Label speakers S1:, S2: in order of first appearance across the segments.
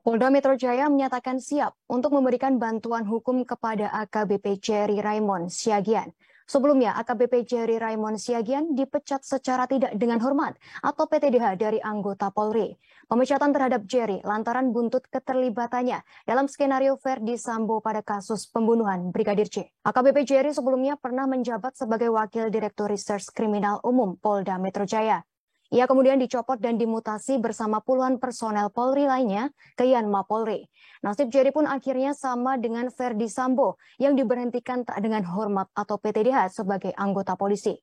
S1: Polda Metro Jaya menyatakan siap untuk memberikan bantuan hukum kepada AKBP Jerry Raymond Siagian. Sebelumnya, AKBP Jerry Raymond Siagian dipecat secara tidak dengan hormat atau PTDH dari anggota Polri. Pemecatan terhadap Jerry lantaran buntut keterlibatannya dalam skenario Verdi Sambo pada kasus pembunuhan Brigadir J. AKBP Jerry sebelumnya pernah menjabat sebagai Wakil Direktur Reserse Kriminal Umum Polda Metro Jaya. Ia kemudian dicopot dan dimutasi bersama puluhan personel Polri lainnya ke Yanma Polri. Nasib Jerry pun akhirnya sama dengan Verdi Sambo yang diberhentikan tak dengan hormat atau PTDH sebagai anggota polisi.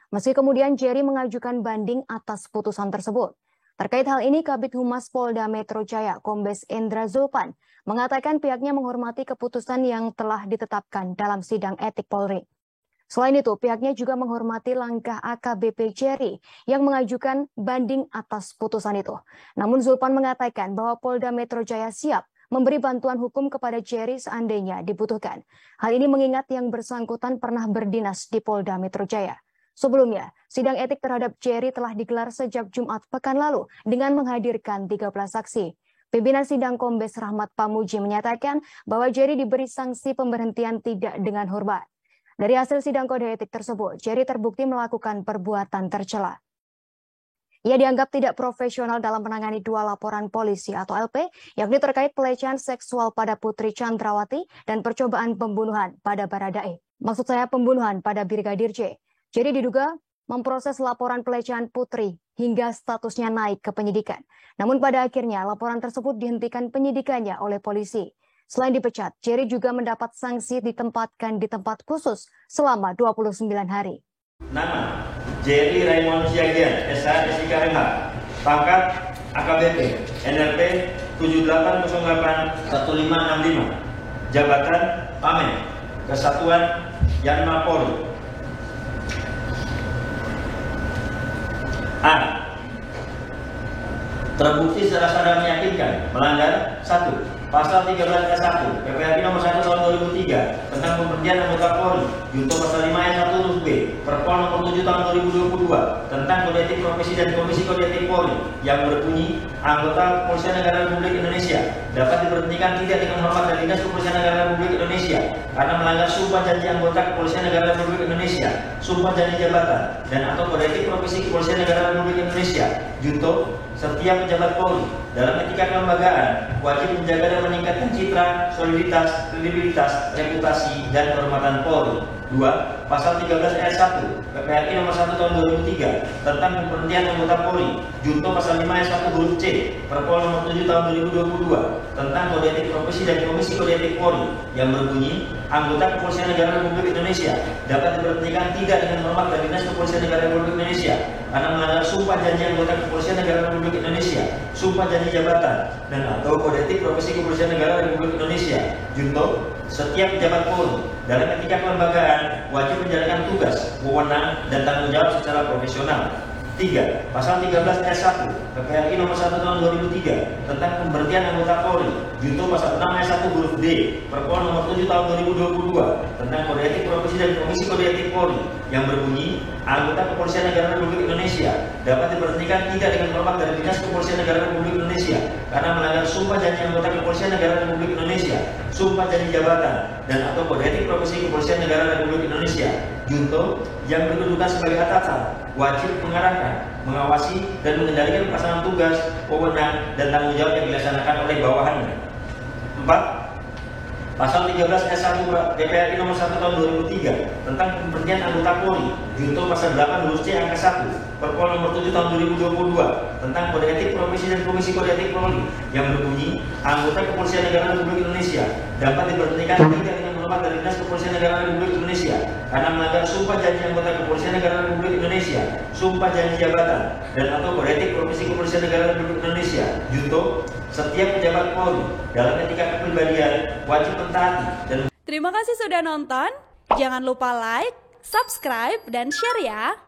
S1: Meski kemudian Jerry mengajukan banding atas putusan tersebut. Terkait hal ini, Kabid Humas Polda Metro Jaya, Kombes Endra Zulpan, mengatakan pihaknya menghormati keputusan yang telah ditetapkan dalam sidang etik Polri. Selain itu, pihaknya juga menghormati langkah AKBP Jerry yang mengajukan banding atas putusan itu. Namun Zulpan mengatakan bahwa Polda Metro Jaya siap memberi bantuan hukum kepada Jerry seandainya dibutuhkan. Hal ini mengingat yang bersangkutan pernah berdinas di Polda Metro Jaya. Sebelumnya, sidang etik terhadap Jerry telah digelar sejak Jumat pekan lalu dengan menghadirkan 13 saksi. Pimpinan sidang Kombes Rahmat Pamuji menyatakan bahwa Jerry diberi sanksi pemberhentian tidak dengan hormat. Dari hasil sidang kode etik tersebut, Jerry terbukti melakukan perbuatan tercela. Ia dianggap tidak profesional dalam menangani 2 laporan polisi atau LP, yakni terkait pelecehan seksual pada Putri Chandrawati dan percobaan pembunuhan pada Baradae. Maksud saya pembunuhan pada Brigadir J. Jerry diduga memproses laporan pelecehan Putri hingga statusnya naik ke penyidikan. Namun pada akhirnya laporan tersebut dihentikan penyidikannya oleh polisi. Selain dipecat, Jerry juga mendapat sanksi ditempatkan di tempat khusus selama 29 hari.
S2: Nama Jerry Raymond Siagian, SH SIK RH, pangkat AKBP, NRP 78081565, jabatan Pamen, Kesatuan Yanma Polri. A. Terbukti secara sadar meyakinkan melanggar 1. Pasal 13 ayat 1 PPRI nomor 1 tahun 2003 tentang pemberhentian anggota Polri, junto pasal 5 ayat 1 huruf B, Perpol nomor 7 tahun 2022 tentang kode etik profesi dan komisi kode etik Polri yang berbunyi anggota Kepolisian Negara Republik Indonesia dapat diberhentikan tidak dengan hormat dari Dinas Kepolisian Negara Republik Indonesia karena melanggar sumpah janji anggota Kepolisian Negara Republik Indonesia, sumpah janji jabatan dan atau kode etik profesi Kepolisian Negara Republik Indonesia. Junto, setiap pejabat Polri dalam etika kelembagaan wajib menjaga dan meningkatkan citra, soliditas, kredibilitas, reputasi, dan kehormatan Polri. 2. Pasal 13 ayat 1 PPRI nomor 1 tahun 2003 tentang pemberhentian anggota Polri, junto pasal 5 ayat 1 huruf C, Perpol nomor 7 tahun 2022 tentang kode etik profesi dan komisi kode etik Polri yang berbunyi anggota Kepolisian Negara Republik Indonesia dapat diberhentikan tidak dengan hormat dari Dinas Kepolisian Negara Republik Indonesia karena melanggar sumpah janji anggota Kepolisian Negara Republik Indonesia, sumpah janji jabatan dan atau kode etik profesi Kepolisian Negara Republik Indonesia. Junto, setiap pejabat Polri dalam etika kelembagaan wajib menjalankan tugas, wewenang, dan tanggung jawab secara profesional. 3. Pasal 13 ayat 1 PPRI nomor 1 tahun 2003 tentang pemberhentian anggota Polri, junto pasal 6 ayat 1 huruf D, Perpol nomor 7 tahun 2022 tentang kode etik profesi dan komisi kode etik Polri yang berbunyi anggota Kepolisian Negara Republik Indonesia dapat diberhentikan tidak dengan hormat dari Dinas Kepolisian Negara Republik Indonesia karena melanggar sumpah janji anggota Kepolisian Negara Republik Indonesia, sumpah janji jabatan dan atau kode etik profesi Kepolisian Negara Republik Indonesia. Junto, yang berkedudukan sebagai atasan wajib mengarahkan, mengawasi, dan mengendalikan pelaksanaan tugas, wewenang, dan tanggung jawab yang dilaksanakan oleh bawahannya. 4. Pasal 13 ayat 1 PPRI nomor 1 tahun 2003 tentang pemberhentian anggota Polri, junto pasal 8 huruf C angka 1 Perpol nomor 7 tahun 2022 tentang kode etik profesi dan komisi kode etik Polri yang berbunyi anggota Kepolisian Negara Republik Indonesia dapat diberhentikan tidak dengan hormat dari Dinas Kepolisian Negara Republik Indonesia karena melanggar sumpah janji anggota Kepolisian Negara Republik Indonesia, sumpah janji jabatan dan atau kode etik profesi Kepolisian Negara Republik Indonesia. Junto, setiap pejabat Polri dalam etika kepribadian wajib mentaati dan...
S3: Terima kasih sudah nonton. Jangan lupa like, subscribe, dan share ya.